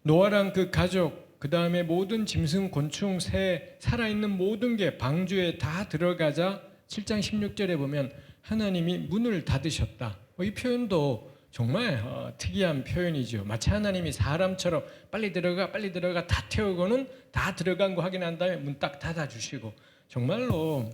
노아랑 그 가족, 그 다음에 모든 짐승, 곤충, 새, 살아있는 모든 게 방주에 다 들어가자 7장 16절에 보면 하나님이 문을 닫으셨다. 이 표현도 정말 특이한 표현이죠. 마치 하나님이 사람처럼 빨리 들어가 빨리 들어가 다 태우고는 다 들어간 거 확인한 다음에 문 딱 닫아주시고, 정말로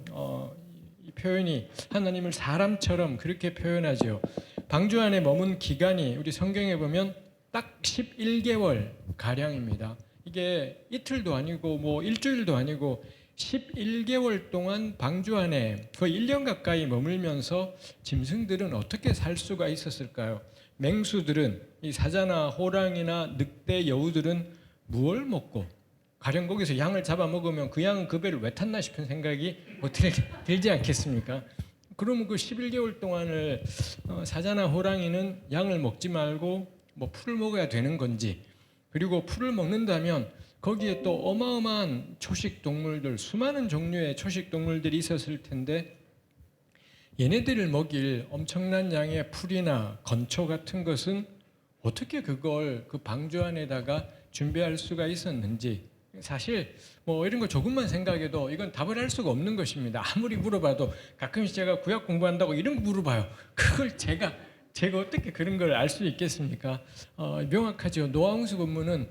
이 표현이 하나님을 사람처럼 그렇게 표현하죠. 방주 안에 머문 기간이 우리 성경에 보면 딱 11개월 가량입니다. 이게 이틀도 아니고 뭐 일주일도 아니고 11개월 동안 방주 안에 거의 1년 가까이 머물면서 짐승들은 어떻게 살 수가 있었을까요? 맹수들은, 이 사자나 호랑이나 늑대, 여우들은 무엇을 먹고, 가령 거기서 양을 잡아먹으면 그 양은 그 배를 왜 탔나 싶은 생각이 어떻게 들지 않겠습니까? 그러면 그 11개월 동안을 사자나 호랑이는 양을 먹지 말고 뭐 풀을 먹어야 되는 건지, 그리고 풀을 먹는다면 거기에 또 어마어마한 초식 동물들, 수많은 종류의 초식 동물들이 있었을 텐데 얘네들을 먹일 엄청난 양의 풀이나 건초 같은 것은 어떻게 그걸 그 방주 안에다가 준비할 수가 있었는지, 사실 뭐 이런 거 조금만 생각해도 이건 답을 할 수가 없는 것입니다. 아무리 물어봐도, 가끔씩 제가 구약 공부한다고 이런 거 물어봐요. 그걸 제가 어떻게 그런 걸 알 수 있겠습니까? 명확하죠. 노아홍수 본문은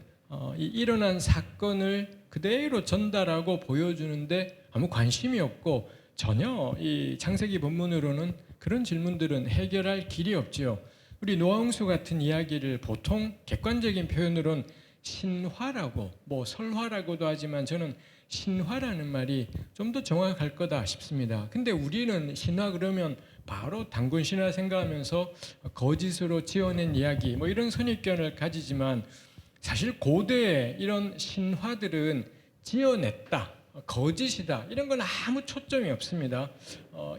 이 일어난 사건을 그대로 전달하고 보여주는데 아무 관심이 없고, 전혀 이 창세기 본문으로는 그런 질문들은 해결할 길이 없지요. 우리 노아홍수 같은 이야기를 보통 객관적인 표현으로는 신화라고, 뭐 설화라고도 하지만 저는 신화라는 말이 좀 더 정확할 거다 싶습니다. 근데 우리는 신화 그러면 바로 단군 신화 생각하면서 거짓으로 지어낸 이야기, 뭐 이런 선입견을 가지지만, 사실 고대의 이런 신화들은 지어냈다, 거짓이다, 이런 건 아무 초점이 없습니다.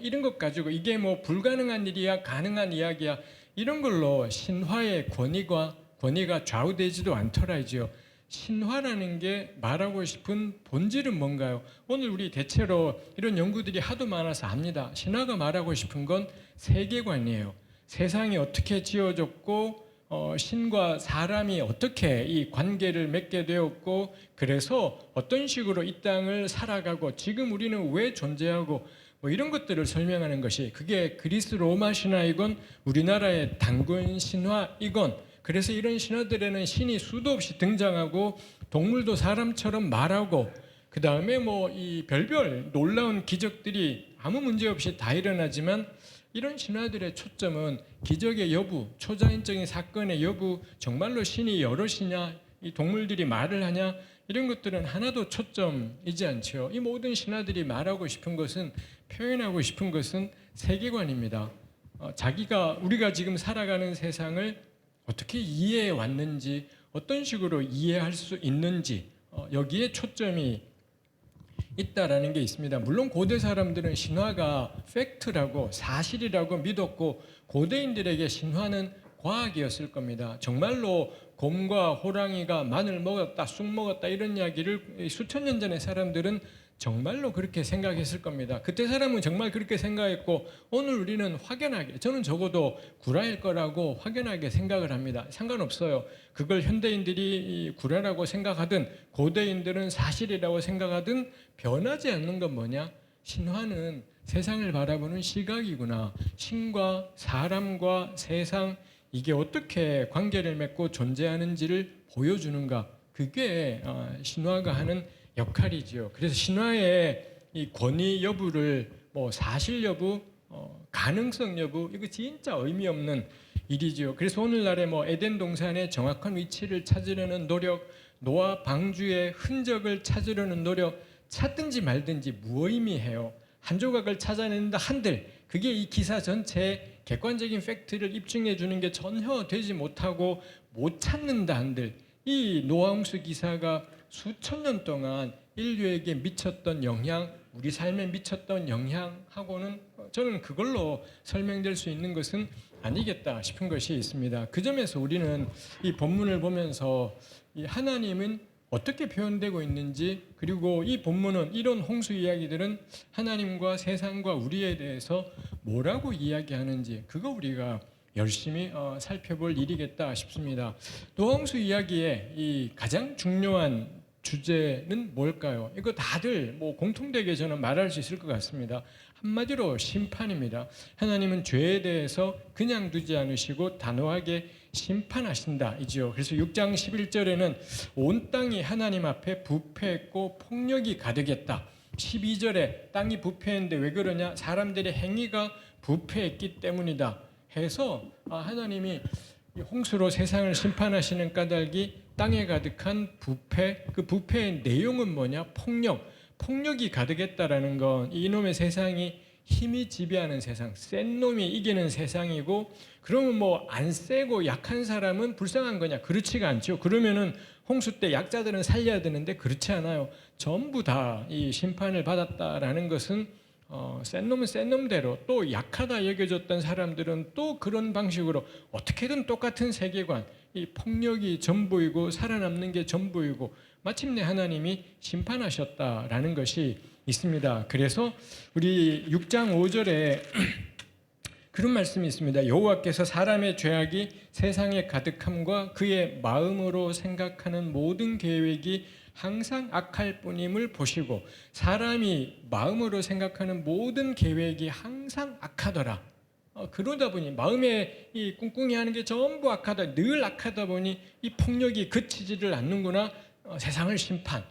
이런 것 가지고 이게 뭐 불가능한 일이야 가능한 이야기야 이런 걸로 신화의 권위가 좌우되지도 않더라지요. 신화라는 게 말하고 싶은 본질은 뭔가요? 오늘 우리 대체로 이런 연구들이 하도 많아서 압니다. 신화가 말하고 싶은 건 세계관이에요. 세상이 어떻게 지어졌고 신과 사람이 어떻게 이 관계를 맺게 되었고, 그래서 어떤 식으로 이 땅을 살아가고 지금 우리는 왜 존재하고, 뭐 이런 것들을 설명하는 것이, 그게 그리스 로마 신화이건 우리나라의 단군 신화이건, 그래서 이런 신화들에는 신이 수도 없이 등장하고 동물도 사람처럼 말하고, 그 다음에 뭐 이 별별 놀라운 기적들이 아무 문제 없이 다 일어나지만, 이런 신화들의 초점은 기적의 여부, 초자연적인 사건의 여부, 정말로 신이 여럿이냐, 이 동물들이 말을 하냐, 이런 것들은 하나도 초점이지 않죠. 이 모든 신화들이 말하고 싶은 것은, 표현하고 싶은 것은 세계관입니다. 우리가 지금 살아가는 세상을 어떻게 이해해 왔는지, 어떤 식으로 이해할 수 있는지, 여기에 초점이 있다라는 게 있습니다. 물론 고대 사람들은 신화가 팩트라고, 사실이라고 믿었고, 고대인들에게 신화는 과학이었을 겁니다. 정말로 곰과 호랑이가 마늘 먹었다, 쑥 먹었다, 이런 이야기를 수천 년 전의 사람들은 정말로 그렇게 생각했을 겁니다. 그때 사람은 정말 그렇게 생각했고, 오늘 우리는 확연하게, 저는 적어도 구라일 거라고 확연하게 생각을 합니다. 상관없어요. 그걸 현대인들이 구라라고 생각하든 고대인들은 사실이라고 생각하든 변하지 않는 건 뭐냐? 신화는 세상을 바라보는 시각이구나. 신과 사람과 세상, 이게 어떻게 관계를 맺고 존재하는지를 보여주는가. 그게 신화가 하는 역할이지요. 그래서 신화의 이 권위 여부를, 뭐 사실 여부, 가능성 여부, 이거 진짜 의미 없는 일이지요. 그래서 오늘날에 뭐 에덴 동산의 정확한 위치를 찾으려는 노력, 노아 방주의 흔적을 찾으려는 노력, 찾든지 말든지 무의미해요. 한 조각을 찾아낸다 한들 그게 이 기사 전체의 객관적인 팩트를 입증해 주는 게 전혀 되지 못하고, 못 찾는다 한들 이 노아홍수 기사가 수천 년 동안 인류에게 미쳤던 영향, 우리 삶에 미쳤던 영향하고는 저는 그걸로 설명될 수 있는 것은 아니겠다 싶은 것이 있습니다. 그 점에서 우리는 이 본문을 보면서 이 하나님은 어떻게 표현되고 있는지, 그리고 이 본문은, 이런 홍수 이야기들은 하나님과 세상과 우리에 대해서 뭐라고 이야기하는지, 그거 우리가 열심히 살펴볼 일이겠다 싶습니다. 노홍수 이야기의 이 가장 중요한 주제는 뭘까요? 이거 다들 뭐 공통되게 저는 말할 수 있을 것 같습니다. 한마디로 심판입니다. 하나님은 죄에 대해서 그냥 두지 않으시고 단호하게 심판하신다이지요. 그래서 6장 11절에는 온 땅이 하나님 앞에 부패했고 폭력이 가득했다. 12절에 땅이 부패했는데 왜 그러냐? 사람들의 행위가 부패했기 때문이다 해서 하나님이 홍수로 세상을 심판하시는 까닭이 땅에 가득한 부패, 그 부패의 내용은 뭐냐? 폭력이 가득했다라는 건 이놈의 세상이 힘이 지배하는 세상, 센 놈이 이기는 세상이고, 그러면 뭐 안 세고 약한 사람은 불쌍한 거냐? 그렇지가 않죠. 그러면은 홍수 때 약자들은 살려야 되는데 그렇지 않아요. 전부 다 이 심판을 받았다라는 것은 센 놈은 센 놈대로, 또 약하다 여겨졌던 사람들은 또 그런 방식으로 어떻게든 똑같은 세계관, 이 폭력이 전부이고 살아남는 게 전부이고 마침내 하나님이 심판하셨다라는 것이 있습니다. 그래서 우리 6장 5절에 그런 말씀이 있습니다. 여호와께서 사람의 죄악이 세상에 가득함과 그의 마음으로 생각하는 모든 계획이 항상 악할 뿐임을 보시고, 사람이 마음으로 생각하는 모든 계획이 항상 악하더라. 그러다 보니 마음에 이 꿍꿍이하는 게 전부 악하다, 늘 악하다 보니 이 폭력이 그치지를 않는구나. 세상을 심판.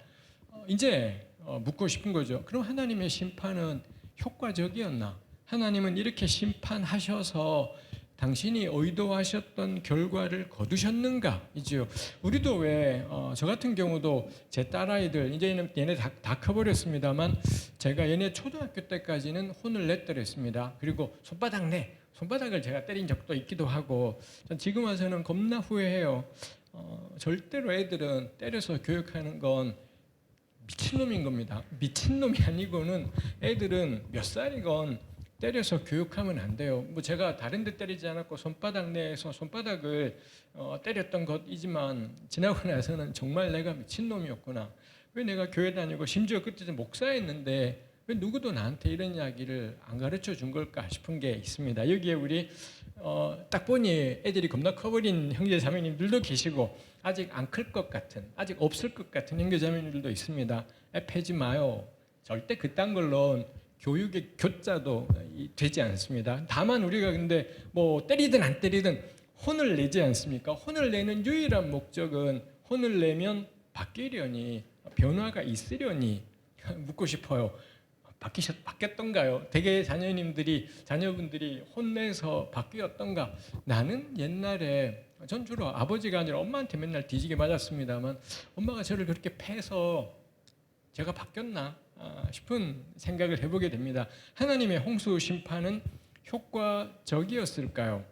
이제 묻고 싶은 거죠. 그럼 하나님의 심판은 효과적이었나? 하나님은 이렇게 심판하셔서 당신이 의도하셨던 결과를 거두셨는가? 이죠. 우리도 왜 저 같은 경우도 제 딸아이들, 이제는 얘네 다 커버렸습니다만, 제가 얘네 초등학교 때까지는 혼을 냈더랬습니다. 그리고 손바닥을 제가 때린 적도 있기도 하고, 지금 와서는 겁나 후회해요. 절대로 애들은 때려서 교육하는 건 미친놈인 겁니다. 미친놈이 아니고는 애들은 몇 살이건 때려서 교육하면 안 돼요. 뭐 제가 다른 데 때리지 않았고 손바닥 내에서 손바닥을 때렸던 것이지만, 지나고 나서는 정말 내가 미친놈이었구나. 왜 내가 교회 다니고 심지어 그때 목사였는데 왜 누구도 나한테 이런 이야기를 안 가르쳐 준 걸까 싶은 게 있습니다. 여기에 우리 딱 보니 애들이 겁나 커버린 형제 자매님들도 계시고, 아직 안 클 것 같은, 아직 없을 것 같은 형제 자매님들도 있습니다. 패지 마요. 절대 그딴 걸로 교육의 교자도 되지 않습니다. 다만 우리가 근데 뭐 때리든 안 때리든 혼을 내지 않습니까? 혼을 내는 유일한 목적은 혼을 내면 바뀌려니, 변화가 있으려니. 묻고 싶어요. 바뀌었던가요? 대개 자녀분들이 혼내서 바뀌었던가? 나는 옛날에, 전 주로 아버지가 아니라 엄마한테 맨날 뒤지게 맞았습니다만, 엄마가 저를 그렇게 패서 제가 바뀌었나 싶은 생각을 해보게 됩니다. 하나님의 홍수 심판은 효과적이었을까요?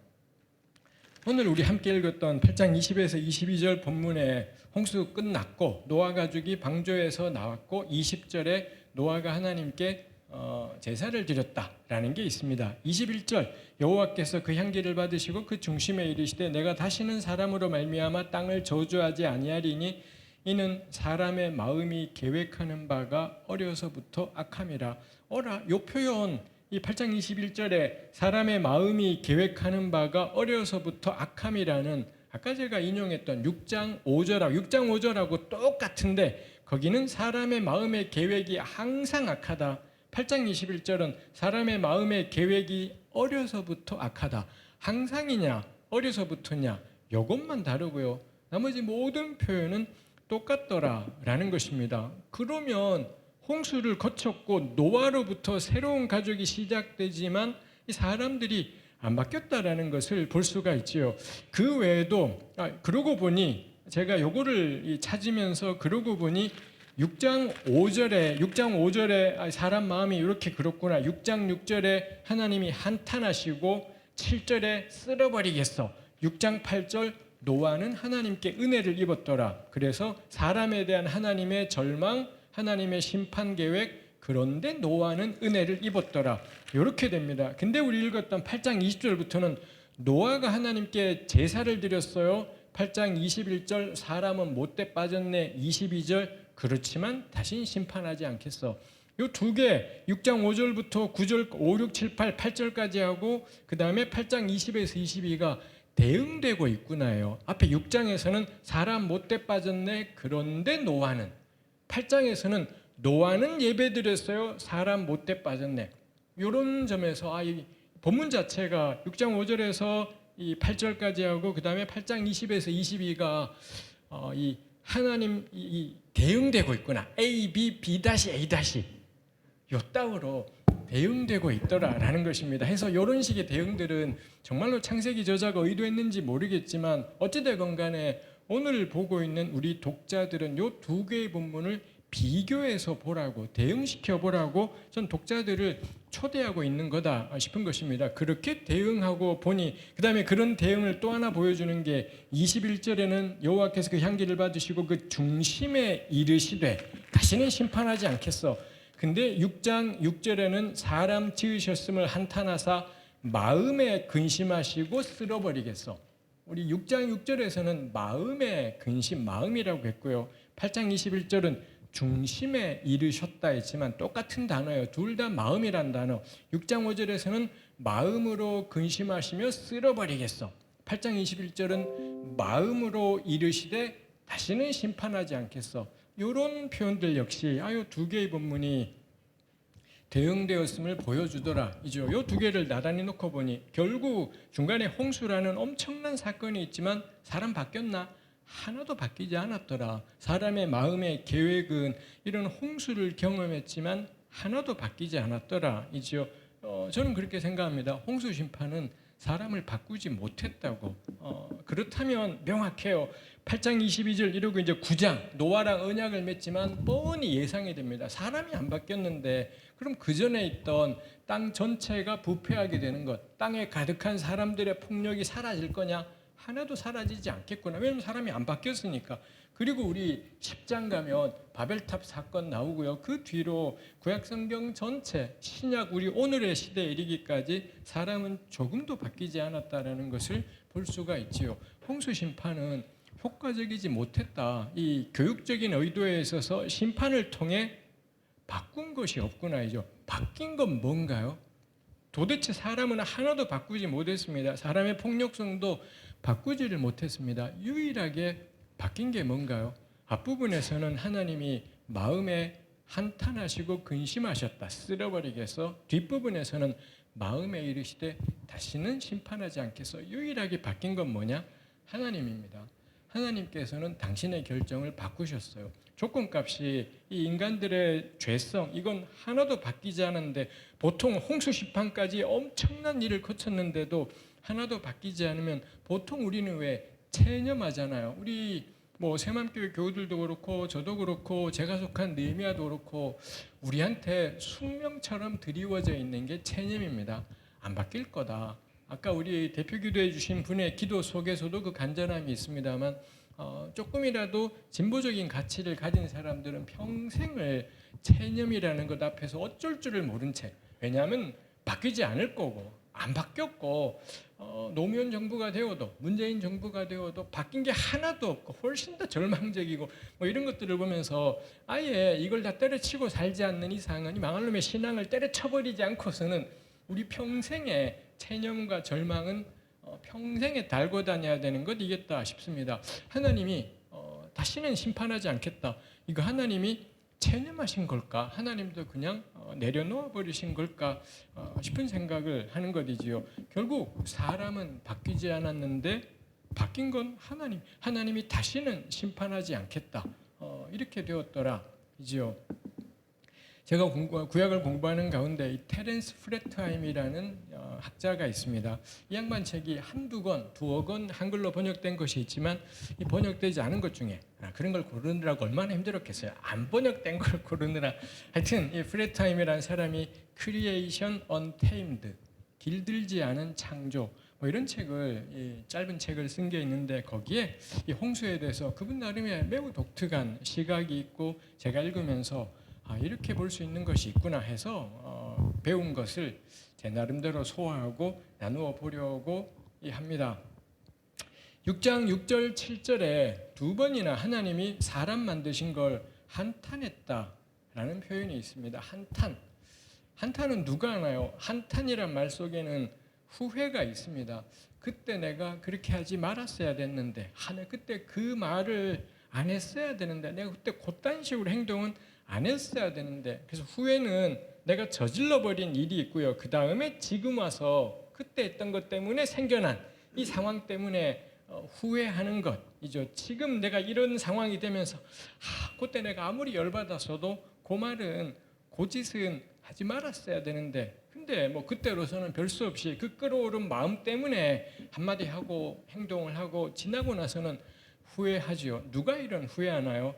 오늘 우리 함께 읽었던 8장 20에서 22절 본문에 홍수 끝났고 노아 가족이 방주에서 나왔고, 20절에 노아가 하나님께 제사를 드렸다라는 게 있습니다. 21절, 여호와께서 그 향기를 받으시고 그 중심에 이르시되 내가 다시는 사람으로 말미암아 땅을 저주하지 아니하리니 이는 사람의 마음이 계획하는 바가 어려서부터 악함이라. 요 표현, 이 8장 21절에 사람의 마음이 계획하는 바가 어려서부터 악함이라는, 아까 제가 인용했던 6장 5절하고 똑같은데, 거기는 사람의 마음의 계획이 항상 악하다. 8장 21절은 사람의 마음의 계획이 어려서부터 악하다. 항상이냐 어려서부터냐, 이것만 다르고요. 나머지 모든 표현은 똑같더라라는 것입니다. 그러면 홍수를 거쳤고 노아로부터 새로운 가족이 시작되지만 이 사람들이 안 바뀌었다라는 것을 볼 수가 있지요. 그 외에도 그러고 보니, 제가 요거를 찾으면서 그러고 보니 6장 5절에 사람 마음이 이렇게 그렇구나. 6장 6절에 하나님이 한탄하시고 7절에 쓸어버리겠어. 6장 8절 노아는 하나님께 은혜를 입었더라. 그래서 사람에 대한 하나님의 절망, 하나님의 심판 계획, 그런데 노아는 은혜를 입었더라. 이렇게 됩니다. 근데 우리 읽었던 8장 20절부터는 노아가 하나님께 제사를 드렸어요. 8장 21절 사람은 못돼 빠졌네. 22절 그렇지만 다신 심판하지 않겠어. 요 두 개, 6장 5절부터 9절, 5, 6, 7, 8, 8절까지 하고 그 다음에 8장 20에서 22가 대응되고 있구나요. 앞에 6장에서는 사람 못돼 빠졌네. 그런데 노아는, 8장에서는 노아는 예배드렸어요. 사람 못돼 빠졌네. 이런 점에서 이 본문 자체가 6장 5절에서 이 8절까지 하고 그 다음에 8장 20에서 22가 이 하나님 이 대응되고 있구나. A, B, B A 요 따위로 대응되고 있더라라는 것입니다. 해서 이런 식의 대응들은 정말로 창세기 저자가 의도했는지 모르겠지만 어찌되건 간에 오늘 보고 있는 우리 독자들은 요 두 개의 본문을 비교해서 보라고, 대응시켜 보라고 전 독자들을 초대하고 있는 거다 싶은 것입니다. 그렇게 대응하고 보니 그 다음에 그런 대응을 또 하나 보여주는 게 21절에는 여호와께서 그 향기를 받으시고 그 중심에 이르시되 다시는 심판하지 않겠어. 근데 6장 6절에는 사람 지으셨음을 한탄하사 마음에 근심하시고 쓸어버리겠어. 우리 6장 6절에서는 마음에 근심, 마음이라고 했고요. 8장 21절은 중심에 이르셨다 했지만 똑같은 단어예요. 둘 다 마음이란 단어. 6장 5절에서는 마음으로 근심하시며 쓸어버리겠어. 8장 21절은 마음으로 이르시되 다시는 심판하지 않겠어. 이런 표현들 역시 이 두 개의 본문이 대응되었음을 보여주더라. 이죠. 이 두 개를 나란히 놓고 보니 결국 중간에 홍수라는 엄청난 사건이 있지만 사람 바뀌었나? 하나도 바뀌지 않았더라. 사람의 마음의 계획은 이런 홍수를 경험했지만 하나도 바뀌지 않았더라. 이죠. 저는 그렇게 생각합니다. 홍수 심판은 사람을 바꾸지 못했다고. 그렇다면 명확해요. 8장 22절 이러고 이제 9장 노아랑 언약을 맺지만 뻔히 예상이 됩니다. 사람이 안 바뀌었는데 그럼 그 전에 있던 땅 전체가 부패하게 되는 것, 땅에 가득한 사람들의 폭력이 사라질 거냐? 하나도 사라지지 않겠구나. 왜냐하면 사람이 안 바뀌었으니까. 그리고 우리 10장 가면 바벨탑 사건 나오고요. 그 뒤로 구약성경 전체 신약 우리 오늘의 시대에 이르기까지 사람은 조금도 바뀌지 않았다라는 것을 볼 수가 있지요. 홍수 심판은 효과적이지 못했다. 이 교육적인 의도에 있어서 심판을 통해 바꾼 것이 없구나이죠. 바뀐 건 뭔가요? 도대체 사람은 하나도 바꾸지 못했습니다. 사람의 폭력성도 바꾸지를 못했습니다. 유일하게 바뀐 게 뭔가요? 앞부분에서는 하나님이 마음에 한탄하시고 근심하셨다. 쓸어버리겠어. 뒷부분에서는 마음에 이르시되 다시는 심판하지 않겠어. 유일하게 바뀐 건 뭐냐? 하나님입니다. 하나님께서는 당신의 결정을 바꾸셨어요. 조건값이 이 인간들의 죄성 이건 하나도 바뀌지 않았는데 보통 홍수 심판까지 엄청난 일을 거쳤는데도 하나도 바뀌지 않으면 보통 우리는 왜 체념하잖아요. 우리 새만교회 교우들도 그렇고 저도 그렇고 제가 속한 느헤미야도 그렇고 우리한테 숙명처럼 드리워져 있는 게 체념입니다. 안 바뀔 거다. 아까 우리 대표 기도해 주신 분의 기도 속에서도 그 간절함이 있습니다만 조금이라도 진보적인 가치를 가진 사람들은 평생을 체념이라는 것 앞에서 어쩔 줄을 모른 채, 왜냐하면 바뀌지 않을 거고 안 바뀌었고 노무현 정부가 되어도 문재인 정부가 되어도 바뀐 게 하나도 없고 훨씬 더 절망적이고 이런 것들을 보면서 아예 이걸 다 때려치고 살지 않는 이상은 이 망할 놈의 신앙을 때려쳐버리지 않고서는 우리 평생의 체념과 절망은 평생에 달고 다녀야 되는 것이겠다 싶습니다. 하나님이 다시는 심판하지 않겠다. 이거 하나님이 체념하신 걸까? 하나님도 그냥 내려놓아 버리신 걸까 싶은 생각을 하는 것이지요. 결국 사람은 바뀌지 않았는데 바뀐 건 하나님이 다시는 심판하지 않겠다. 이렇게 되었더라. 이지요. 제가 구약을 공부하는 가운데 이 테렌스 프레트하임이라는 학자가 있습니다. 이 양반 책이 한두 권, 두어 권 한글로 번역된 것이 있지만 이 번역되지 않은 것 중에 그런 걸 고르느라고 얼마나 힘들었겠어요. 안 번역된 걸 고르느라. 하여튼 이 프레트하임이라는 사람이 Creation Untamed, 길들지 않은 창조 이런 책을 짧은 책을 쓴 게 있는데 거기에 이 홍수에 대해서 그분 나름의 매우 독특한 시각이 있고 제가 읽으면서 이렇게 볼 수 있는 것이 있구나 해서 배운 것을 제 나름대로 소화하고 나누어 보려고 합니다. 6장 6절 7절에 두 번이나 하나님이 사람 만드신 걸 한탄했다 라는 표현이 있습니다. 한탄. 한탄은 누가 하나요? 한탄이란 말 속에는 후회가 있습니다. 그때 내가 그렇게 하지 말았어야 됐는데, 그때 그 말을 안 했어야 되는데, 내가 그때 그딴 식으로 행동은 안 했어야 되는데. 그래서 후회는 내가 저질러버린 일이 있고요. 그 다음에 지금 와서 그때 했던 것 때문에 생겨난 이 상황 때문에 후회하는 것이죠. 지금 내가 이런 상황이 되면서 그때 내가 아무리 열받았어도 그 말은 그 짓은 하지 말았어야 되는데, 근데 뭐 그때로서는 별 수 없이 그 끌어오른 마음 때문에 한마디 하고 행동을 하고 지나고 나서는 후회하지요. 누가 이런 후회하나요?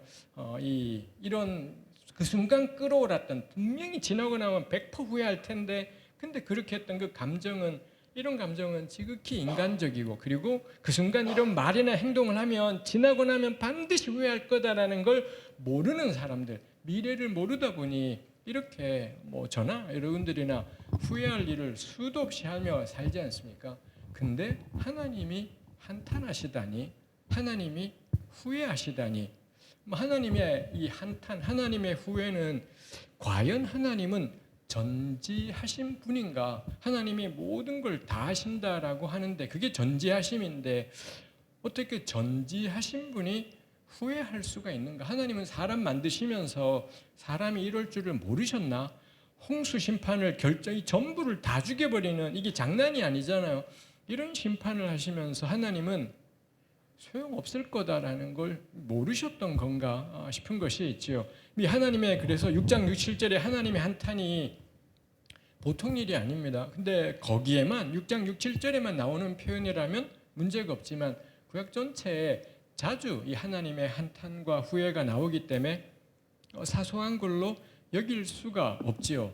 이런 그 순간 끌어올랐던, 분명히 지나고 나면 100% 후회할 텐데, 근데 그렇게 했던 그 감정은, 이런 감정은 지극히 인간적이고, 그리고 그 순간 이런 말이나 행동을 하면 지나고 나면 반드시 후회할 거다라는 걸 모르는 사람들, 미래를 모르다 보니 이렇게 뭐 저나 여러분들이나 후회할 일을 수도 없이 하며 살지 않습니까? 근데 하나님이 한탄하시다니, 하나님이 후회하시다니, 하나님의 이 한탄, 하나님의 후회는 과연 하나님은 전지하신 분인가? 하나님이 모든 걸 다 하신다라고 하는데 그게 전지하심인데 어떻게 전지하신 분이 후회할 수가 있는가? 하나님은 사람 만드시면서 사람이 이럴 줄을 모르셨나? 홍수 심판을 결정이 전부를 다 죽여버리는, 이게 장난이 아니잖아요. 이런 심판을 하시면서 하나님은 소용없을 거다라는 걸 모르셨던 건가 싶은 것이 있지요. 하나님의, 그래서 6장 6, 7절에 하나님의 한탄이 보통 일이 아닙니다. 근데 거기에만 6장 6, 7절에만 나오는 표현이라면 문제가 없지만 구약 전체에 자주 이 하나님의 한탄과 후회가 나오기 때문에 사소한 걸로 여길 수가 없지요.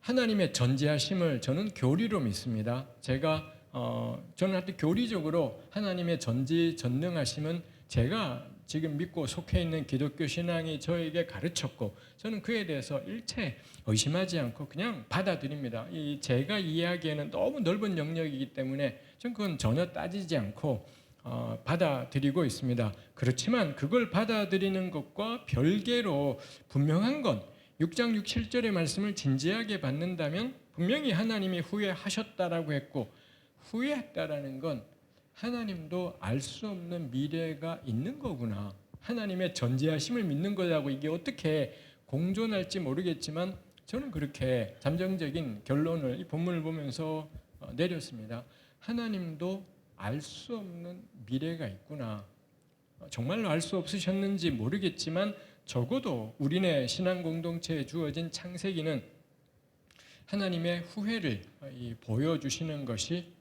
하나님의 전지하심을 저는 교리로 믿습니다. 저는 하여튼 교리적으로 하나님의 전지전능하심은 제가 지금 믿고 속해 있는 기독교 신앙이 저에게 가르쳤고, 저는 그에 대해서 일체 의심하지 않고 그냥 받아들입니다. 제가 이해하기에는 너무 넓은 영역이기 때문에 저는 그건 전혀 따지지 않고 받아들이고 있습니다. 그렇지만 그걸 받아들이는 것과 별개로 분명한 건 6장 6, 7절의 말씀을 진지하게 받는다면 분명히 하나님이 후회하셨다라고 했고, 후회했다라는 건 하나님도 알 수 없는 미래가 있는 거구나, 하나님의 전지하심을 믿는 거라고, 이게 어떻게 공존할지 모르겠지만 저는 그렇게 잠정적인 결론을 이 본문을 보면서 내렸습니다. 하나님도 알 수 없는 미래가 있구나. 정말로 알 수 없으셨는지 모르겠지만 적어도 우리네 신앙 공동체에 주어진 창세기는 하나님의 후회를 보여주시는 것이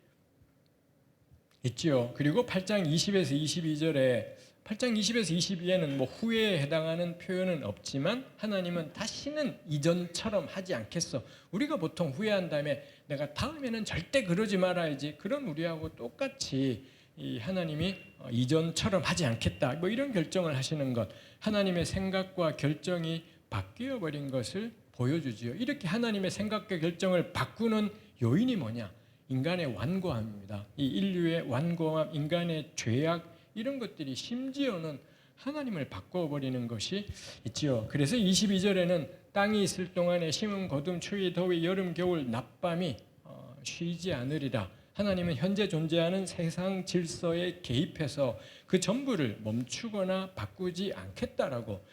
있지요. 그리고 8장 20에서 22절에 8장 20에서 22에는 뭐 후회에 해당하는 표현은 없지만 하나님은 다시는 이전처럼 하지 않겠어. 우리가 보통 후회한 다음에 내가 다음에는 절대 그러지 말아야지, 그런 우리하고 똑같이 이 하나님이 이전처럼 하지 않겠다, 뭐 이런 결정을 하시는 것, 하나님의 생각과 결정이 바뀌어 버린 것을 보여주지요. 이렇게 하나님의 생각과 결정을 바꾸는 요인이 뭐냐? 인간의 완고함입니다. 이 인류의 완고함, 인간의 죄악, 이런 것들이 심지어는 하나님을 바꿔버리는 것이 있지요. 그래서 22절에는 땅이 있을 동안에 심음, 거둠, 추위, 더위, 여름, 겨울, 낮밤이 쉬지 않으리라. 하나님은 현재 존재하는 세상 질서에 개입해서 그 전부를 멈추거나 바꾸지 않겠다라고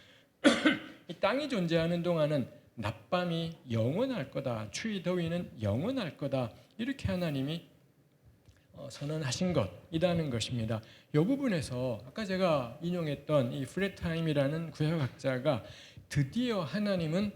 이 땅이 존재하는 동안은 낮밤이 영원할 거다, 추위, 더위는 영원할 거다, 이렇게 하나님이 선언하신 것이라는 것입니다. 이 부분에서 아까 제가 인용했던 이 프레타임이라는 구약학자가 드디어 하나님은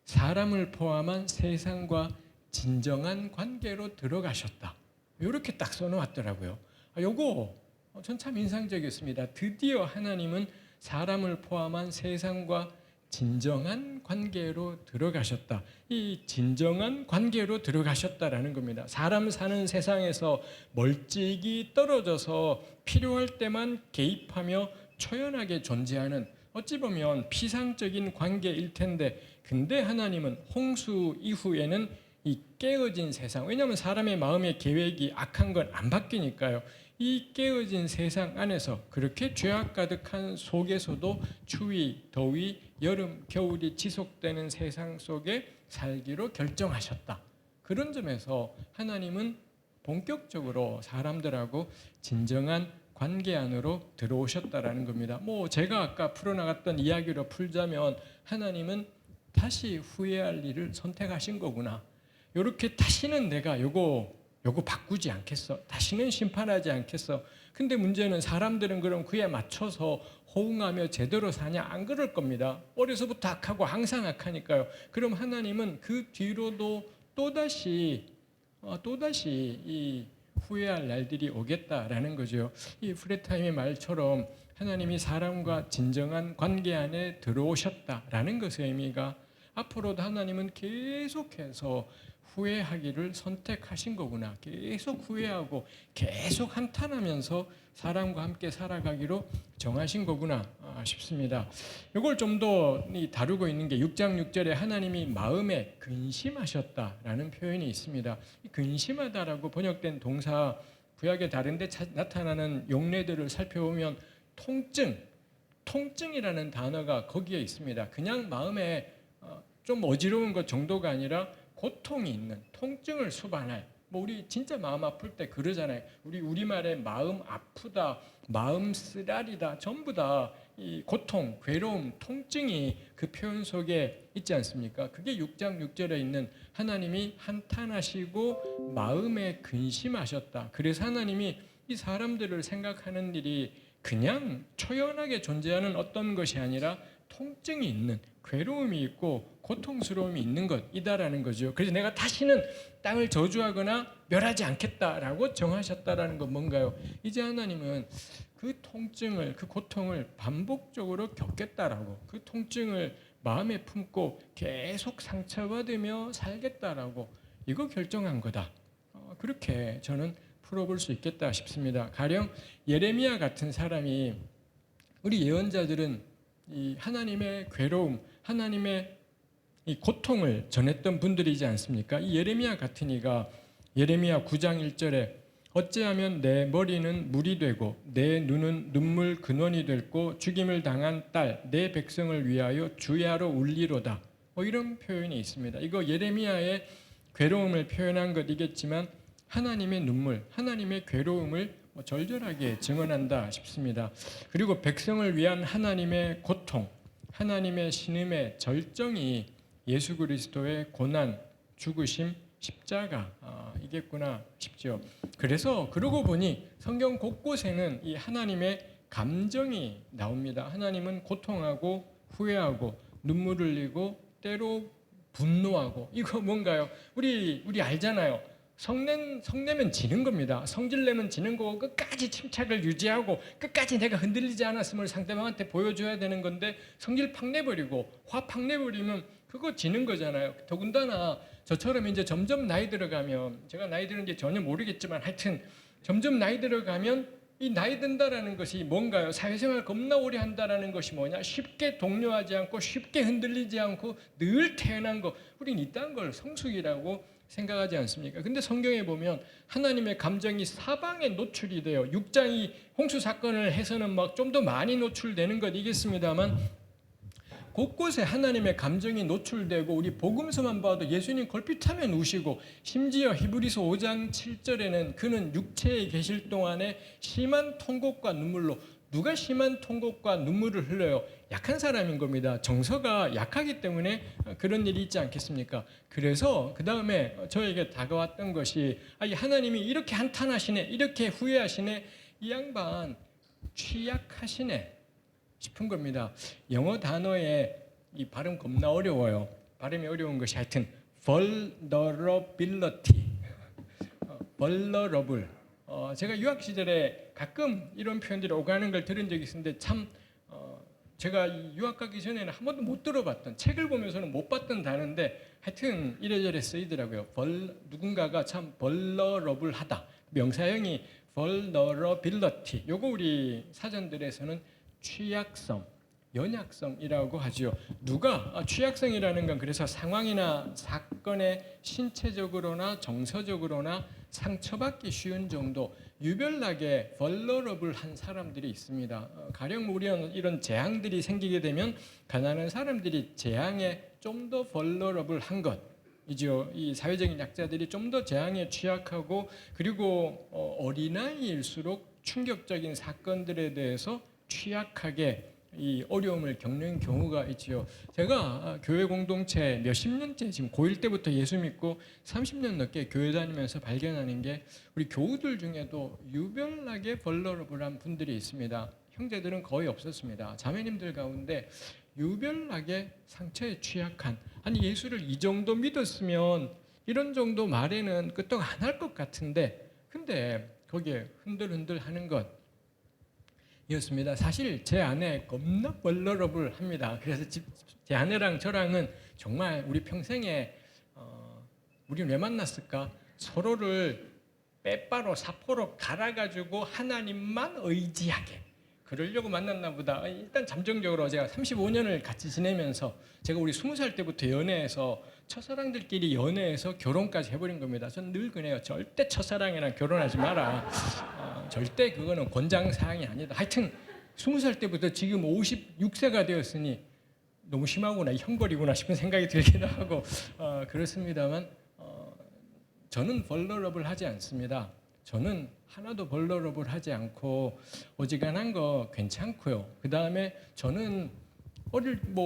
사람을 포함한 세상과 진정한 관계로 들어가셨다, 이렇게 딱 써놓았더라고요. 요거 전 참 인상적이었습니다. 드디어 하나님은 사람을 포함한 세상과 진정한 관계로 들어가셨다. 이 진정한 관계로 들어가셨다라는 겁니다. 사람 사는 세상에서 멀찍이 떨어져서 필요할 때만 개입하며 초연하게 존재하는, 어찌 보면 피상적인 관계일 텐데, 근데 하나님은 홍수 이후에는 이 깨어진 세상, 왜냐하면 사람의 마음의 계획이 악한 건 안 바뀌니까요. 이 깨어진 세상 안에서 그렇게 죄악 가득한 속에서도 추위, 더위, 여름, 겨울이 지속되는 세상 속에 살기로 결정하셨다. 그런 점에서 하나님은 본격적으로 사람들하고 진정한 관계 안으로 들어오셨다라는 겁니다. 제가 아까 풀어나갔던 이야기로 풀자면 하나님은 다시 후회할 일을 선택하신 거구나. 이렇게 다시는 내가 요거 바꾸지 않겠어. 다시는 심판하지 않겠어. 근데 문제는 사람들은 그럼 그에 맞춰서 호응하며 제대로 사냐? 안 그럴 겁니다. 어려서부터 악하고 항상 악하니까요. 그럼 하나님은 그 뒤로도 또다시 이 후회할 날들이 오겠다라는 거죠. 이 프레타임의 말처럼 하나님이 사람과 진정한 관계 안에 들어오셨다라는 것의 의미가 앞으로도 하나님은 계속해서 후회하기를 선택하신 거구나. 계속 후회하고 계속 한탄하면서 사람과 함께 살아가기로 정하신 거구나 싶습니다. 이걸 좀 더 다루고 있는 게 6장 6절에 하나님이 마음에 근심하셨다라는 표현이 있습니다. 근심하다라고 번역된 동사 구약의 다른 데 나타나는 용례들을 살펴보면 통증이라는 단어가 거기에 있습니다. 그냥 마음에 좀 어지러운 것 정도가 아니라 고통이 있는, 통증을 수반할, 우리 진짜 마음 아플 때 그러잖아요. 우리말에 마음 아프다, 마음 쓰라리다, 전부 다 이 고통, 괴로움, 통증이 그 표현 속에 있지 않습니까? 그게 6장 6절에 있는 하나님이 한탄하시고 마음에 근심하셨다. 그래서 하나님이 이 사람들을 생각하는 일이 그냥 초연하게 존재하는 어떤 것이 아니라 통증이 있는, 괴로움이 있고 고통스러움이 있는 것이다라는 거죠. 그래서 내가 다시는 땅을 저주하거나 멸하지 않겠다라고 정하셨다라는 건 뭔가요? 이제 하나님은 그 통증을, 그 고통을 반복적으로 겪겠다라고, 그 통증을 마음에 품고 계속 상처받으며 살겠다라고 이거 결정한 거다. 그렇게 저는 풀어볼 수 있겠다 싶습니다. 가령 예레미야 같은 사람이, 우리 예언자들은 이 하나님의 괴로움, 하나님의 이 고통을 전했던 분들이지 않습니까? 이 예레미야 같은 이가 예레미야 9장 1절에 어찌하면 내 머리는 물이 되고 내 눈은 눈물 근원이 됐고 죽임을 당한 딸 내 백성을 위하여 주야로 울리로다. 이런 표현이 있습니다. 이거 예레미야의 괴로움을 표현한 것이겠지만 하나님의 눈물, 하나님의 괴로움을 절절하게 증언한다 싶습니다. 그리고 백성을 위한 하나님의 고통, 하나님의 신음의 절정이 예수 그리스도의 고난, 죽으심, 십자가 이겠구나 싶죠. 그래서 그러고 보니 성경 곳곳에는 이 하나님의 감정이 나옵니다. 하나님은 고통하고 후회하고 눈물 흘리고 때로 분노하고, 이거 뭔가요? 우리 알잖아요. 성내면 지는 겁니다. 성질내면 지는 거고 끝까지 침착을 유지하고 끝까지 내가 흔들리지 않았음을 상대방한테 보여줘야 되는 건데 성질 팍 내버리고 화 팍 내버리면 그거 지는 거잖아요. 더군다나 저처럼 이제 점점 나이 들어가면, 제가 나이 드는지 전혀 모르겠지만 하여튼 점점 나이 들어가면 이 나이 든다라는 것이 뭔가요? 사회생활 겁나 오래 한다라는 것이 뭐냐? 쉽게 동요하지 않고 쉽게 흔들리지 않고 늘 태어난 거, 우린 이딴 걸 성숙이라고 생각하지 않습니까? 근데 성경에 보면 하나님의 감정이 사방에 노출이 돼요. 6장이 홍수 사건을 해서는 막 좀 더 많이 노출되는 것이겠습니다만 곳곳에 하나님의 감정이 노출되고, 우리 복음서만 봐도 예수님 걸핏하면 우시고, 심지어 히브리서 5장 7절에는 그는 육체에 계실 동안에 심한 통곡과 눈물로, 누가 심한 통곡과 눈물을 흘려요? 약한 사람인 겁니다. 정서가 약하기 때문에 그런 일이 있지 않겠습니까? 그래서 그 다음에 저에게 다가왔던 것이, 하나님이 이렇게 한탄하시네, 이렇게 후회하시네, 이 양반 취약하시네 싶은 겁니다. 영어 단어에 이 발음 겁나 어려워요. 발음이 어려운 것이 하여튼 vulnerability, vulnerable. 제가 유학 시절에 가끔 이런 표현들이 오가는 걸 들은 적이 있는데 참 제가 유학 가기 전에는 한 번도 못 들어봤던, 책을 보면서는 못 봤던 단어인데 하여튼 이래저래 쓰이더라고요. 누군가가 참 vulnerable하다. 명사형이 vulnerability. 요거 우리 사전들에서는 취약성, 연약성이라고 하죠. 누가 취약성이라는 건 그래서 상황이나 사건에 신체적으로나 정서적으로나 상처받기 쉬운 정도, 유별나게 vulnerable한 사람들이 있습니다. 가령 우리는 이런 재앙들이 생기게 되면 가난한 사람들이 재앙에 좀 더 vulnerable한 것이죠. 이 사회적인 약자들이 좀 더 재앙에 취약하고 그리고 어린아이일수록 충격적인 사건들에 대해서 취약하게 이 어려움을 겪는 경우가 있지요. 제가 교회 공동체 몇십 년째 지금 고1 때부터 예수 믿고 30년 넘게 교회 다니면서 발견하는 게 우리 교우들 중에도 유별나게 vulnerable한 분들이 있습니다. 형제들은 거의 없었습니다. 자매님들 가운데 유별나게 상처에 취약한, 아니 예수를 이 정도 믿었으면 이런 정도 말에는 끄떡 안 할 것 같은데 근데 거기에 흔들흔들 하는 것 이었습니다. 사실 제 아내 겁나 vulnerable합니다. 그래서 제 아내랑 저랑은 정말 우리 평생에 우리는 왜 만났을까? 서로를 빼빠로 사포로 갈아가지고 하나님만 의지하게 그러려고 만났나 보다. 일단 잠정적으로 제가 35년을 같이 지내면서 제가 우리 20살 때부터 연애해서 첫사랑들끼리 연애해서 결혼까지 해버린 겁니다. 전 늘 그래요. 절대 첫사랑이랑 결혼하지 마라. 절대 그거는 권장사항이 아니다. 하여튼 20살 때부터 지금 56세가 되었으니 너무 심하구나, 형벌이구나 싶은 생각이 들기도 하고 그렇습니다만 저는 vulnerable하지 않습니다. 저는 하나도 vulnerable하지 않고 어지간한 거 괜찮고요. 그 다음에 저는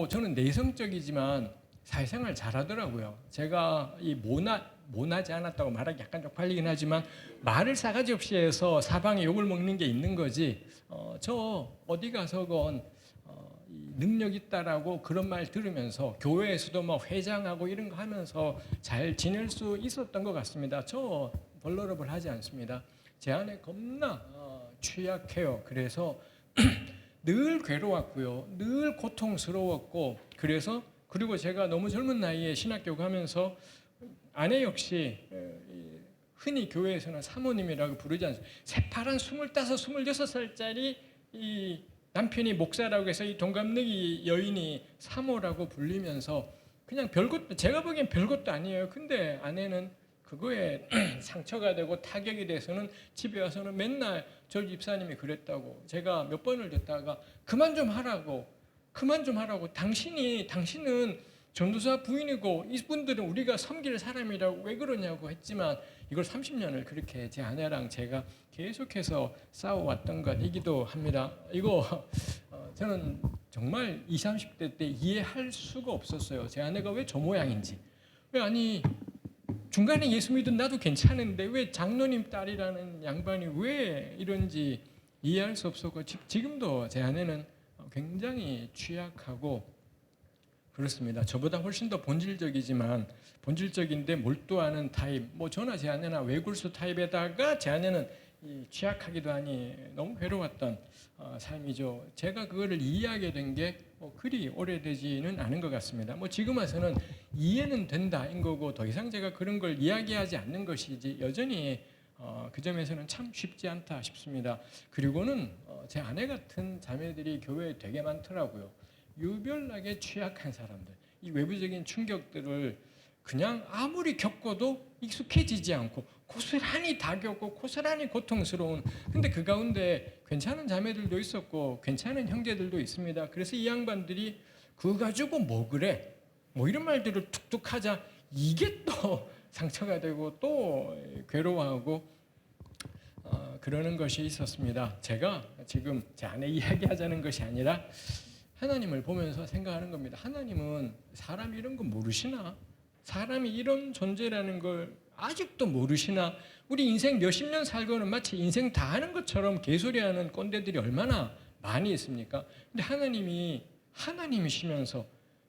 저는 내성적이지만 사회생활 잘하더라고요. 제가 이 모나지 않았다고 말하기 약간 쪽팔리긴 하지만 말을 싸가지 없이 해서 사방에 욕을 먹는 게 있는 거지. 저 어디 가서건 능력 있다라고 그런 말 들으면서 교회에서도 막 회장하고 이런 거 하면서 잘 지낼 수 있었던 것 같습니다. 저 vulnerable하지 않습니다. 제 안에 겁나 취약해요. 그래서 늘 괴로웠고요. 늘 고통스러웠고 그리고 제가 너무 젊은 나이에 신학교 가면서 아내 역시 흔히 교회에서는 사모님이라고 부르지 않습니다. 새파란 25, 26살짜리 이 남편이 목사라고 해서 이 동갑내기 여인이 사모라고 불리면서 그냥 별것도, 제가 보기엔 별것도 아니에요. 근데 아내는 그거에 상처가 되고 타격이 돼서는 집에 와서는 맨날 저 집사님이 그랬다고, 제가 몇 번을 듣다가 그만 좀 하라고 당신은 전도사 부인이고 이분들은 우리가 섬길 사람이라고 왜 그러냐고 했지만 이걸 30년을 그렇게 제 아내랑 제가 계속해서 싸워왔던 것이기도 합니다. 이거 저는 정말 20, 30대 때 이해할 수가 없었어요. 제 아내가 왜 저 모양인지. 중간에 예수 믿은 나도 괜찮은데 왜 장로님 딸이라는 양반이 왜 이런지 이해할 수 없었고, 지금도 제 아내는 굉장히 취약하고 그렇습니다. 저보다 훨씬 더 본질적인데 몰두하는 타입. 저나 제 아내나 외굴수 타입에다가 제 아내는 취약하기도 하니 너무 괴로웠던 삶이죠. 제가 그거를 이해하게 된 게 그리 오래되지는 않은 것 같습니다. 지금 와서는 이해는 된다인 거고 더 이상 제가 그런 걸 이야기하지 않는 것이지 여전히 그 점에서는 참 쉽지 않다 싶습니다. 그리고는 제 아내 같은 자매들이 교회에 되게 많더라고요. 유별나게 취약한 사람들, 이 외부적인 충격들을 그냥 아무리 겪어도 익숙해지지 않고 고스란히 다 겪고 고스란히 고통스러운, 근데 그 가운데 괜찮은 자매들도 있었고 괜찮은 형제들도 있습니다. 그래서 이 양반들이 그거 가지고 뭐 그래? 이런 말들을 툭툭 하자 이게 또 상처가 되고 또 괴로워하고 그러는 것이 있었습니다. 제가 지금 제 아내 이야기하자는 것이 아니라 하나님을 보면서 생각하는 겁니다. 하나님은 사람이 이런 거 모르시나? 사람이 이런 존재라는 걸 아직도 모르시나? 우리 인생 몇십 년 살고는 마치 인생 다 하는 것처럼 개소리하는 꼰대들이 얼마나 많이 있습니까? 근데 하나님이시면서,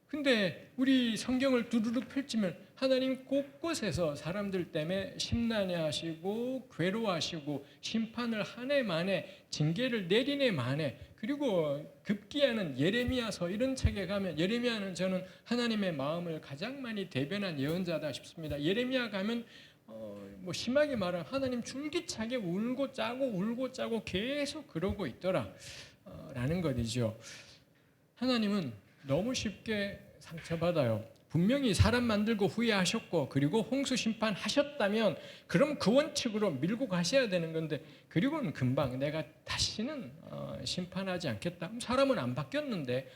근데 우리 성경을 두루룩 펼치면 하나님 곳곳에서 사람들 때문에 심란해하시고 괴로워하시고 심판을 한 해 만에 징계를 내린 해 만에, 그리고 급기야는 예레미야서 이런 책에 가면, 예레미야는 저는 하나님의 마음을 가장 많이 대변한 예언자다 싶습니다. 예레미야 가면 심하게 말하면 하나님 줄기차게 울고 짜고 계속 그러고 있더라 라는 것이죠. 하나님은 너무 쉽게 상처받아요. 분명히 사람 만들고 후회하셨고 그리고 홍수 심판하셨다면 그럼 그 원칙으로 밀고 가셔야 되는 건데 그리고는 금방 내가 다시는 심판하지 않겠다. 사람은 안 바뀌었는데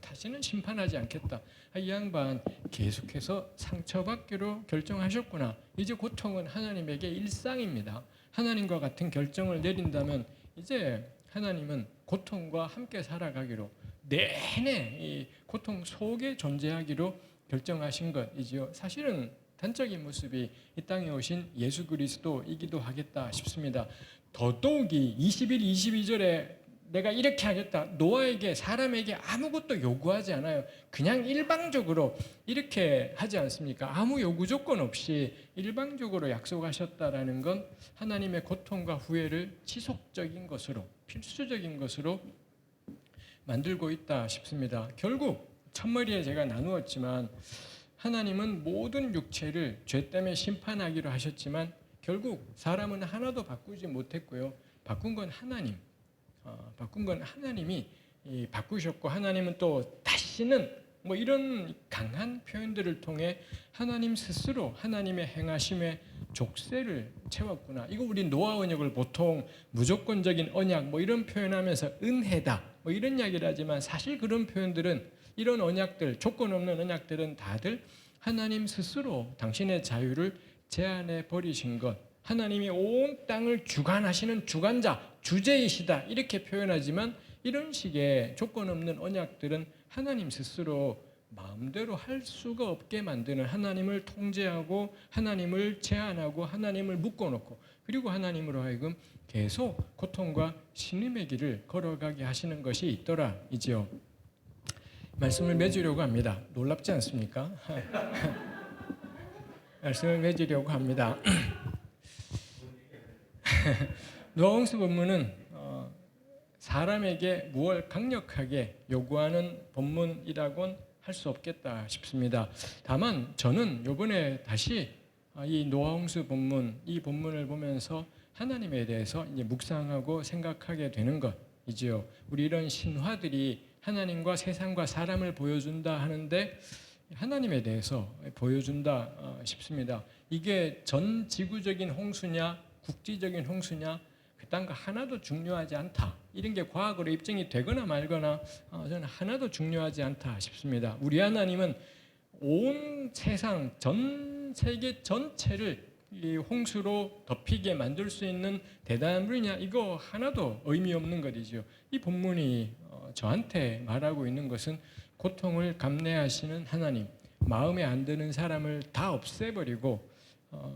다시는 심판하지 않겠다. 이 양반 계속해서 상처받기로 결정하셨구나. 이제 고통은 하나님에게 일상입니다. 하나님과 같은 결정을 내린다면 이제 하나님은 고통과 함께 살아가기로 내내 이 고통 속에 존재하기로 결정하신 것이지요. 사실은 단적인 모습이 이 땅에 오신 예수 그리스도이기도 하겠다 싶습니다. 더더욱이 21, 22절에 내가 이렇게 하겠다. 노아에게 사람에게 아무것도 요구하지 않아요. 그냥 일방적으로 이렇게 하지 않습니까? 아무 요구 조건 없이 일방적으로 약속하셨다라는 건 하나님의 고통과 후회를 지속적인 것으로 필수적인 것으로 만들고 있다 싶습니다. 결국 첫머리에 제가 나누었지만 하나님은 모든 육체를 죄 때문에 심판하기로 하셨지만 결국 사람은 하나도 바꾸지 못했고요. 바꾼 건 하나님이 바꾸셨고 하나님은 또 다시는 뭐 이런 강한 표현들을 통해 하나님 스스로 하나님의 행하심의 족쇄를 채웠구나. 이거 우리 노아 언약을 보통 무조건적인 언약 뭐 이런 표현하면서 은혜다 뭐 이런 이야기를 하지만 사실 그런 표현들은 이런 언약들 조건 없는 언약들은 다들 하나님 스스로 당신의 자유를 제한해 버리신 것, 하나님이 온 땅을 주관하시는 주관자, 주제이시다 이렇게 표현하지만 이런 식의 조건 없는 언약들은 하나님 스스로 마음대로 할 수가 없게 만드는 하나님을 통제하고 하나님을 제한하고 하나님을 묶어놓고 그리고 하나님으로 하여금 계속 고통과 신음의 길을 걸어가게 하시는 것이 있더라 이지요. 말씀을 맺으려고 합니다. 놀랍지 않습니까? 말씀을 맺으려고 합니다. 노아홍수 본문은 사람에게 무엇을 강력하게 요구하는 본문이라고는 할 수 없겠다 싶습니다. 다만 저는 이번에 다시 이 노아홍수 본문, 이 본문을 보면서 하나님에 대해서 이제 묵상하고 생각하게 되는 것이지요. 우리 이런 신화들이 하나님과 세상과 사람을 보여준다 하는데 하나님에 대해서 보여준다 싶습니다. 이게 전 지구적인 홍수냐 국지적인 홍수냐 그딴 거 하나도 중요하지 않다. 이런 게 과학으로 입증이 되거나 말거나 저는 하나도 중요하지 않다 싶습니다. 우리 하나님은 온 세상 전 세계 전체를 이 홍수로 덮이게 만들 수 있는 대단한 분이냐 이거 하나도 의미 없는 것이죠. 이 본문이 저한테 말하고 있는 것은 고통을 감내하시는 하나님, 마음에 안 드는 사람을 다 없애버리고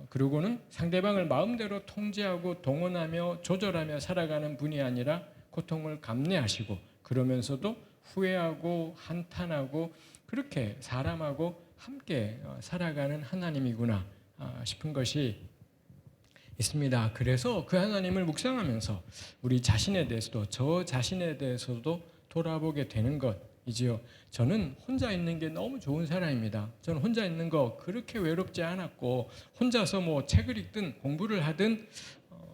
그리고는 상대방을 마음대로 통제하고 동원하며 조절하며 살아가는 분이 아니라 고통을 감내하시고 그러면서도 후회하고 한탄하고 그렇게 사람하고 함께 살아가는 하나님이구나 싶은 것이 있습니다. 그래서 그 하나님을 묵상하면서 우리 자신에 대해서도 저 자신에 대해서도 돌아보게 되는 것이지요. 저는 혼자 있는 게 너무 좋은 사람입니다. 저는 혼자 있는 거 그렇게 외롭지 않았고 혼자서 뭐 책을 읽든 공부를 하든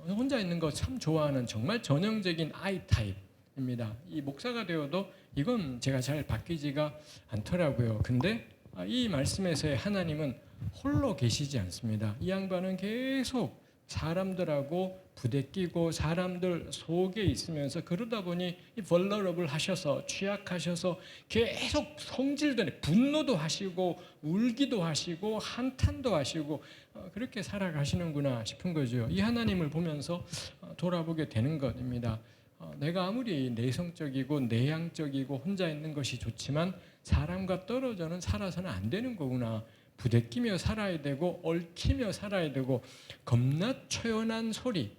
혼자 있는 거 참 좋아하는 정말 전형적인 I 타입입니다. 이 목사가 되어도 이건 제가 잘 바뀌지가 않더라고요. 근데 이 말씀에서의 하나님은 홀로 계시지 않습니다. 이 양반은 계속 사람들하고 부대끼고 사람들 속에 있으면서 그러다 보니 vulnerable 하셔서 취약하셔서 계속 성질도 분노도 하시고 울기도 하시고 한탄도 하시고 그렇게 살아가시는구나 싶은 거죠. 이 하나님을 보면서 돌아보게 되는 것입니다. 내가 아무리 내성적이고 내향적이고 혼자 있는 것이 좋지만 사람과 떨어져는 살아서는 안 되는 거구나. 부대끼며 살아야 되고 얽히며 살아야 되고 겁나 초연한 소리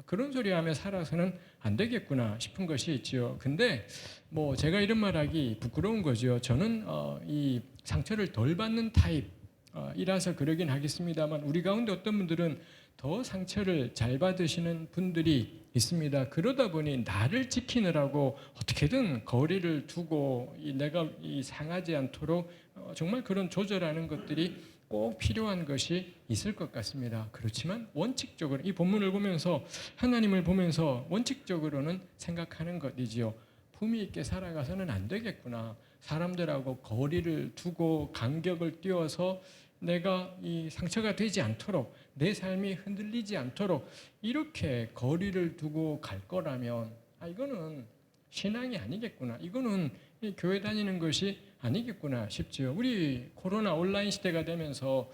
그런 소리 하며 살아서는 안 되겠구나 싶은 것이 있지요. 근데 뭐 제가 이런 말하기 부끄러운 거죠. 저는 이 상처를 덜 받는 타입이라서 그러긴 하겠습니다만 우리 가운데 어떤 분들은 더 상처를 잘 받으시는 분들이 있습니다. 그러다 보니 나를 지키느라고 어떻게든 거리를 두고 내가 상하지 않도록 정말 그런 조절하는 것들이 꼭 필요한 것이 있을 것 같습니다. 그렇지만 원칙적으로 이 본문을 보면서 하나님을 보면서 원칙적으로는 생각하는 것이지요. 품위 있게 살아가서는 안 되겠구나. 사람들하고 거리를 두고 간격을 띄워서 내가 이 상처가 되지 않도록, 내 삶이 흔들리지 않도록 이렇게 거리를 두고 갈 거라면 이거는 신앙이 아니겠구나. 이거는 이 교회 다니는 것이 아니겠구나 싶지요. 우리 코로나 온라인 시대가 되면서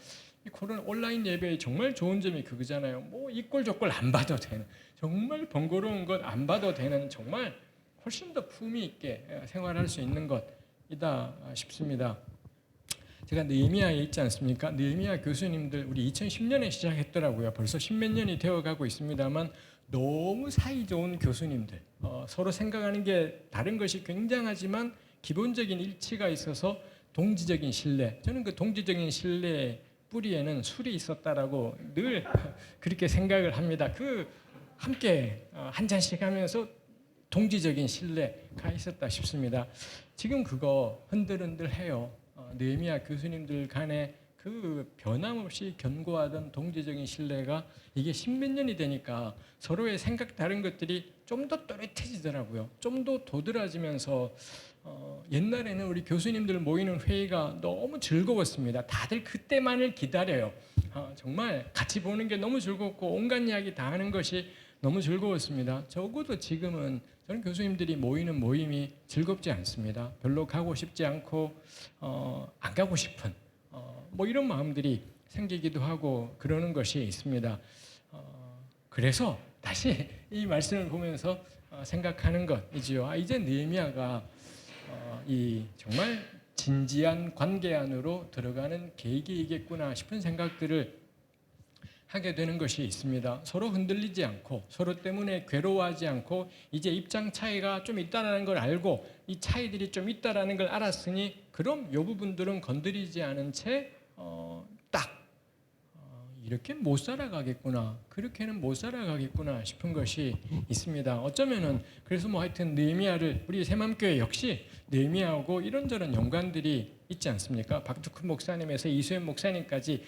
이 코로나 온라인 예배의 정말 좋은 점이 그거잖아요. 뭐 이꼴저꼴 안 봐도 되는, 정말 번거로운 것 안 봐도 되는, 정말 훨씬 더 품위 있게 생활할 수 있는 것이다 싶습니다. 제가 느헤미야에 있지 않습니까? 느헤미야 교수님들 우리 2010년에 시작했더라고요. 벌써 십몇 년이 되어가고 있습니다만 너무 사이 좋은 교수님들, 서로 생각하는 게 다른 것이 굉장하지만 기본적인 일치가 있어서 동지적인 신뢰, 저는 그 동지적인 신뢰의 뿌리에는 술이 있었다라고 늘 그렇게 생각을 합니다. 그 함께 한 잔씩 하면서 동지적인 신뢰가 있었다 싶습니다. 지금 그거 흔들흔들해요. 느헤미야 교수님들 간에 그 변함없이 견고하던 동지적인 신뢰가 이게 십몇 년이 되니까 서로의 생각 다른 것들이 좀 더 또렷해지더라고요. 좀 더 도드라지면서 옛날에는 우리 교수님들 모이는 회의가 너무 즐거웠습니다. 다들 그때만을 기다려요. 정말 같이 보는 게 너무 즐겁고 온갖 이야기 다 하는 것이 너무 즐거웠습니다. 적어도 지금은 저는 교수님들이 모이는 모임이 즐겁지 않습니다. 별로 가고 싶지 않고 안 가고 싶은 뭐 이런 마음들이 생기기도 하고 그러는 것이 있습니다. 그래서 다시 이 말씀을 보면서 생각하는 것이지요. 이제 느헤미야가 이 정말 진지한 관계 안으로 들어가는 계기이겠구나 싶은 생각들을 하게 되는 것이 있습니다. 서로 흔들리지 않고 서로 때문에 괴로워하지 않고 이제 입장 차이가 좀 있다라는 걸 알고 이 차이들이 좀 있다라는 걸 알았으니 그럼 이 부분들은 건드리지 않은 채 딱 이렇게 못 살아가겠구나, 그렇게는 못 살아가겠구나 싶은 것이 있습니다. 어쩌면은 그래서 뭐 하여튼 느헤미야를 우리 새맘교회 역시 느헤미야하고 이런저런 연관들이 있지 않습니까? 박두큰 목사님에서 이수연 목사님까지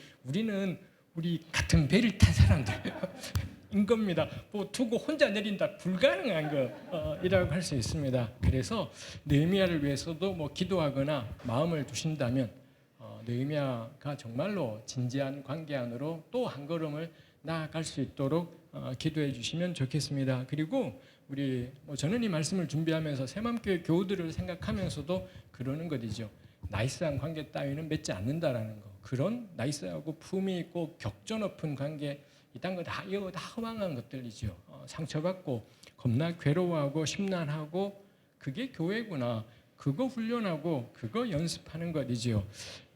우리 같은 배를 탄 사람들인 겁니다. 뭐 두고 혼자 내린다 불가능한 거이라고 할 수 있습니다. 그래서 느헤미야를 위해서도 뭐 기도하거나 마음을 두신다면 느헤미야가 정말로 진지한 관계 안으로 또 한 걸음을 나아갈 수 있도록 기도해 주시면 좋겠습니다. 그리고 우리 저는 이 말씀을 준비하면서 새맘교회 교우들을 생각하면서도 그러는 것이죠. 나이스한 관계 따위는 맺지 않는다라는 거. 그런 나이스하고 품위 있고 격전 높은 관계 이딴 거 다 허망한 것들이죠. 상처받고 겁나 괴로워하고 심란하고 그게 교회구나. 그거 훈련하고 그거 연습하는 것이지요.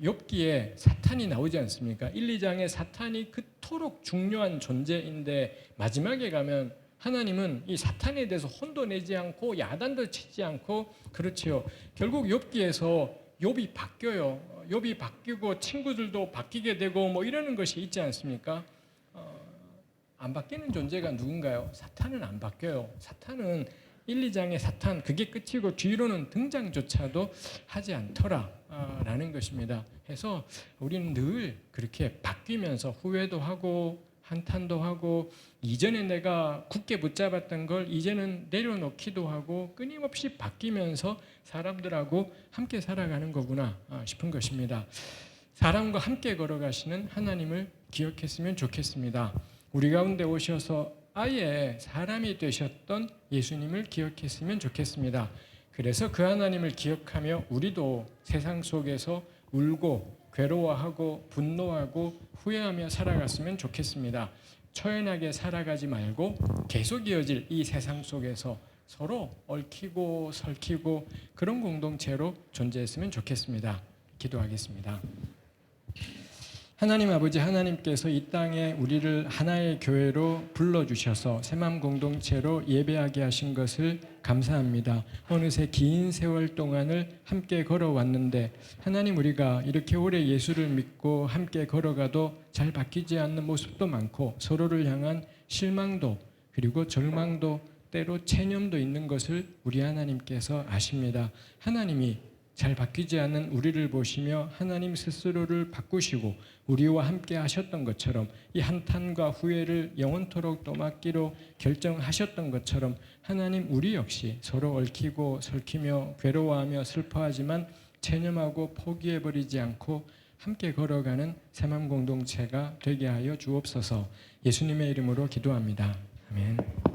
욥기에 사탄이 나오지 않습니까? 1, 2장에 사탄이 그토록 중요한 존재인데 마지막에 가면 하나님은 이 사탄에 대해서 혼도 내지 않고 야단도 치지 않고 그렇지요. 결국 욥기에서 욥이 바뀌어요. 욥이 바뀌고 친구들도 바뀌게 되고 뭐 이러는 것이 있지 않습니까? 안 바뀌는 존재가 누군가요? 사탄은 안 바뀌어요. 사탄은 1, 2장의 사탄 그게 끝이고 뒤로는 등장조차도 하지 않더라라는 것입니다. 해서 우리는 늘 그렇게 바뀌면서 후회도 하고 한탄도 하고 이전에 내가 굳게 붙잡았던 걸 이제는 내려놓기도 하고 끊임없이 바뀌면서 사람들하고 함께 살아가는 거구나 싶은 것입니다. 사람과 함께 걸어가시는 하나님을 기억했으면 좋겠습니다. 우리 가운데 오셔서 아예 사람이 되셨던 예수님을 기억했으면 좋겠습니다. 그래서 그 하나님을 기억하며 우리도 세상 속에서 울고 괴로워하고 분노하고 후회하며 살아갔으면 좋겠습니다. 처연하게 살아가지 말고 계속 이어질 이 세상 속에서 서로 얽히고 설키고 그런 공동체로 존재했으면 좋겠습니다. 기도하겠습니다. 하나님 아버지, 하나님께서 이 땅에 우리를 하나의 교회로 불러주셔서 새맘 공동체로 예배하게 하신 것을 감사합니다. 어느새 긴 세월 동안을 함께 걸어왔는데 하나님, 우리가 이렇게 오래 예수를 믿고 함께 걸어가도 잘 바뀌지 않는 모습도 많고 서로를 향한 실망도 그리고 절망도 때로 체념도 있는 것을 우리 하나님께서 아십니다. 하나님이 잘 바뀌지 않는 우리를 보시며 하나님 스스로를 바꾸시고 우리와 함께 하셨던 것처럼 이 한탄과 후회를 영원토록 떠맡기로 결정하셨던 것처럼 하나님 우리 역시 서로 얽히고 설키며 괴로워하며 슬퍼하지만 체념하고 포기해버리지 않고 함께 걸어가는 새마음 공동체가 되게 하여 주옵소서. 예수님의 이름으로 기도합니다. 아멘.